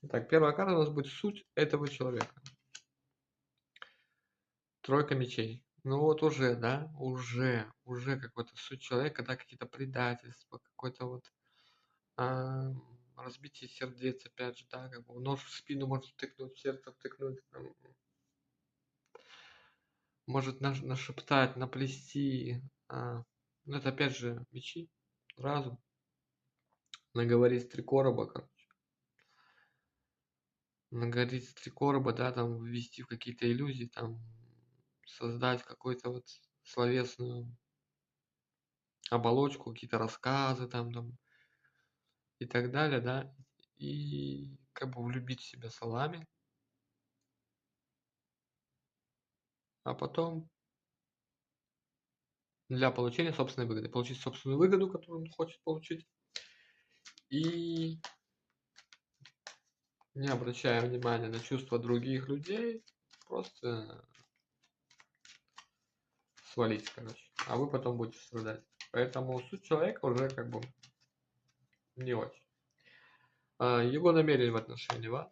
Итак, первая карта у нас будет суть этого человека. Тройка мечей. Ну вот уже, да, уже какой-то суть человека, да, какие-то предательства, какой-то вот а, разбитие сердец, опять же, да, как бы нож в спину может втыкнуть, в сердце втыкнуть, там, может нашептать, наплести. Ну это опять же мечи, разум, наговорить три короба, короче. Наговорить три короба, да, там ввести в какие-то иллюзии, там создать какую-то вот словесную оболочку, какие-то рассказы там и так далее, да, и как бы влюбить в себя словами, а потом для получения собственной выгоды, получить собственную выгоду, которую он хочет получить, и не обращая внимания на чувства других людей, просто свалить, короче, а вы потом будете страдать. Поэтому суть человека уже как бы не очень. Его намерения в отношении вас.